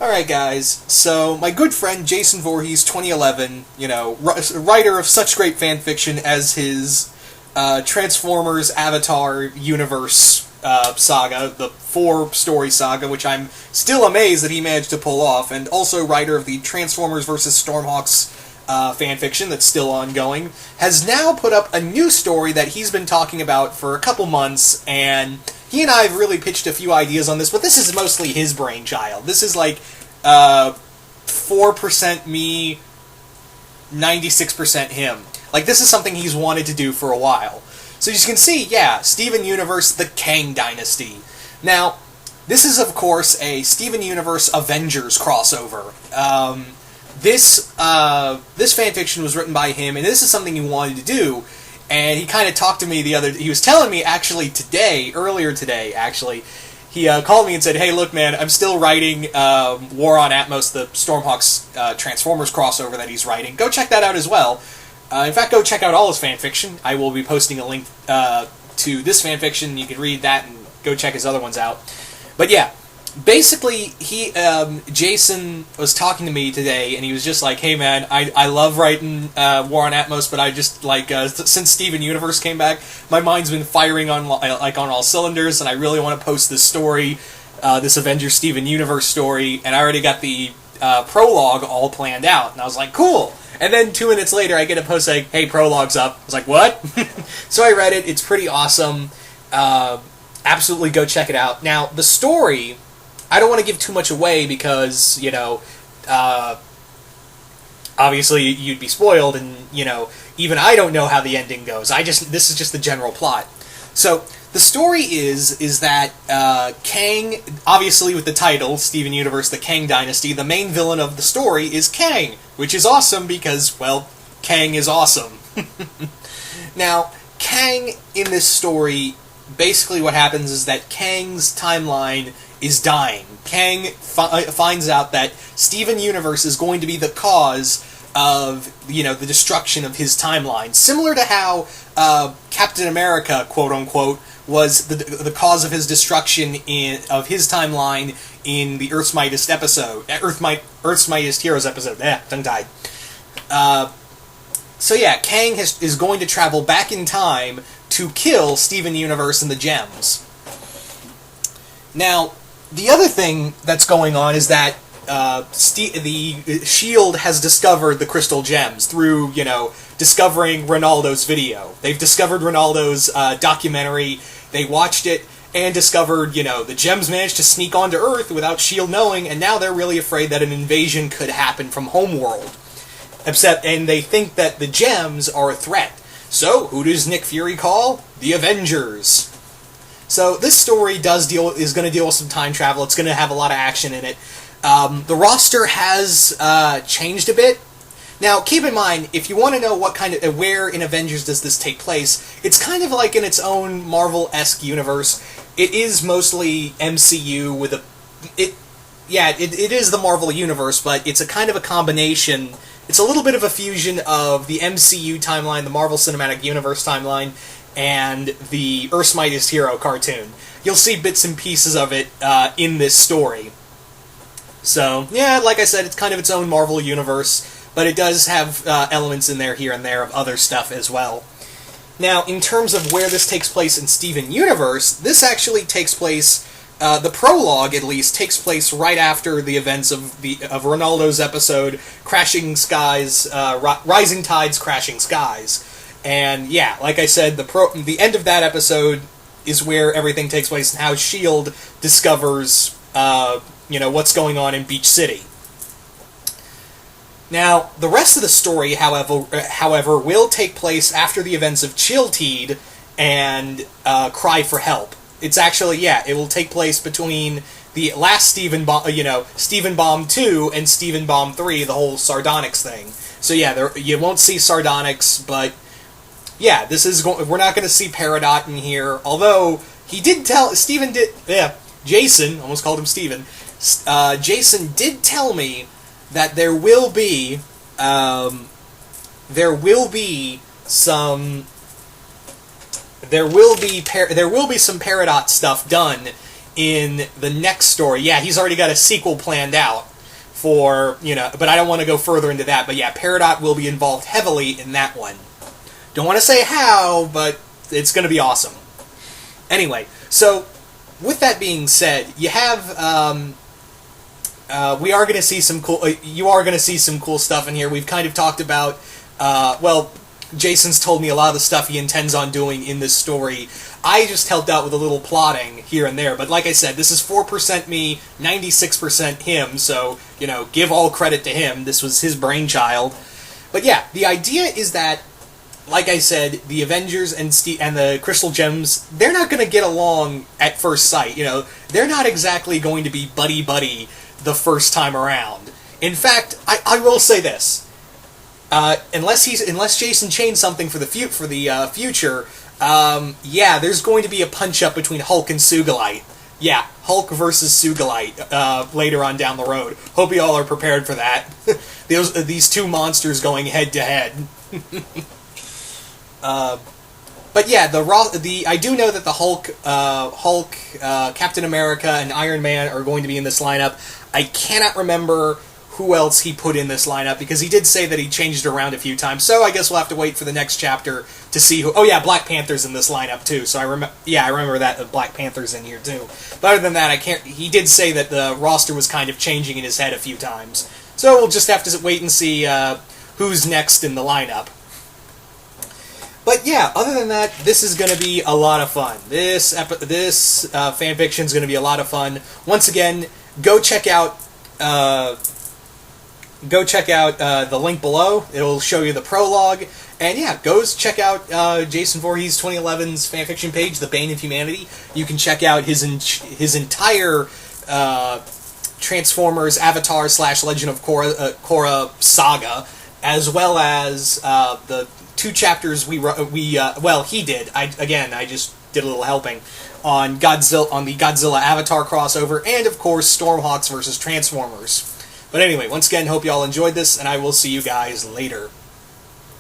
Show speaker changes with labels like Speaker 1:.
Speaker 1: Alright guys, so my good friend Jason Voorhees, 2011, writer of such great fan fiction as his Transformers Avatar universe saga, the 4-story saga, which I'm still amazed that he managed to pull off, and also writer of the Transformers vs. Stormhawks fan fiction that's still ongoing, has now put up a new story that he's been talking about for a couple months, and he and I have really pitched a few ideas on this, but this is mostly his brainchild. This is like 4% me, 96% him. Like, this is something he's wanted to do for a while. So as you can see, yeah, Steven Universe, the Kang Dynasty. Now, this is, of course, a Steven Universe Avengers crossover. This fanfiction was written by him, and this is something he wanted to do. And he kind of talked to me he was telling me, actually, earlier today, he called me and said, hey, look, man, I'm still writing War on Atmos, the Stormhawks Transformers crossover that he's writing. Go check that out as well. In fact, go check out all his fanfiction. I will be posting a link to this fanfiction. You can read that and go check his other ones out. But yeah, basically, Jason was talking to me today, and he was just like, hey man, I love writing War on Atmos, but I just, since Steven Universe came back, my mind's been firing on all cylinders, and I really want to post this story, this Avengers Steven Universe story, and I already got the prologue all planned out, and I was like, cool! And then 2 minutes later, I get a post saying, hey, prologue's up. I was like, what? So I read it, it's pretty awesome, absolutely go check it out. Now, the story, I don't want to give too much away because, obviously you'd be spoiled, and, even I don't know how the ending goes. This is just the general plot. So, the story is that Kang, obviously with the title, Steven Universe, the Kang Dynasty, the main villain of the story is Kang, which is awesome because, well, Kang is awesome. Now, Kang in this story, basically what happens is that Kang's timeline is dying. Kang finds out that Steven Universe is going to be the cause of, the destruction of his timeline. Similar to how Captain America, quote-unquote, was the cause of his destruction of his timeline in the Earth's Mightiest episode. Earth's Mightiest Heroes episode. Tongue-tied. So yeah, Kang is going to travel back in time to kill Steven Universe and the Gems. Now, the other thing that's going on is that the S.H.I.E.L.D. has discovered the Crystal Gems through, discovering Ronaldo's video. They've discovered Ronaldo's documentary, they watched it, and discovered, the Gems managed to sneak onto Earth without S.H.I.E.L.D. knowing, and now they're really afraid that an invasion could happen from Homeworld. And they think that the Gems are a threat. So, who does Nick Fury call? The Avengers. So, this story is going to deal with some time travel. It's going to have a lot of action in it. The roster has changed a bit. Now, keep in mind, if you want to know where in Avengers does this take place, it's kind of like in its own Marvel-esque universe. It is mostly MCU with it is the Marvel universe, but it's a kind of a combination. It's a little bit of a fusion of the MCU timeline, the Marvel Cinematic Universe timeline, and the Earth's Mightiest Hero cartoon. You'll see bits and pieces of it in this story. So, yeah, like I said, it's kind of its own Marvel universe, but it does have elements in there here and there of other stuff as well. Now, in terms of where this takes place in Steven Universe, this actually takes place, the prologue at least, takes place right after the events of Ronaldo's episode, Crashing Skies, Rising Tides, Crashing Skies. And yeah, like I said, the end of that episode is where everything takes place and how S.H.I.E.L.D. discovers what's going on in Beach City. Now, the rest of the story, however, will take place after the events of Chilteed and Cry for Help. It's actually, it will take place between the last Steven Bomb 2 and Steven Bomb 3, the whole Sardonyx thing. So yeah, you won't see Sardonyx, but yeah, we're not going to see Peridot in here, although Jason, almost called him Steven, Jason did tell me that there will be some Peridot stuff done in the next story. Yeah, he's already got a sequel planned out for, but I don't want to go further into that. But yeah, Peridot will be involved heavily in that one. Don't want to say how, but it's going to be awesome. Anyway, so with that being said, you have we are going to see some cool. You are going to see some cool stuff in here. We've kind of talked about. Jason's told me a lot of the stuff he intends on doing in this story. I just helped out with a little plotting here and there. But like I said, this is 4% me, 96% him. So give all credit to him. This was his brainchild. But yeah, the idea is that, like I said, the Avengers and the Crystal Gems, they're not going to get along at first sight. They're not exactly going to be buddy-buddy the first time around. In fact, I will say this. Unless Jason changed something for the future, there's going to be a punch-up between Hulk and Sugalite. Yeah, Hulk versus Sugalite later on down the road. Hope you all are prepared for that. These two monsters going head-to-head. But yeah, I do know that the Hulk, Captain America, and Iron Man are going to be in this lineup. I cannot remember who else he put in this lineup, because he did say that he changed it around a few times, so I guess we'll have to wait for the next chapter to see who... Oh yeah, Black Panther's in this lineup too, so I remember that Black Panther's in here too. But other than that, he did say that the roster was kind of changing in his head a few times. So we'll just have to wait and see who's next in the lineup. But yeah, other than that, this is going to be a lot of fun. This fanfiction is going to be a lot of fun. Once again, go check out the link below. It'll show you the prologue. And yeah, go check out Jason Voorhees 2011's fanfiction page, The Bane of Humanity. You can check out his entire Transformers Avatar / Legend of Korra saga, as well as the 2 chapters he did. I just did a little helping on the Godzilla Avatar crossover, and of course Stormhawks versus Transformers. But anyway, once again, hope you all enjoyed this, and I will see you guys later.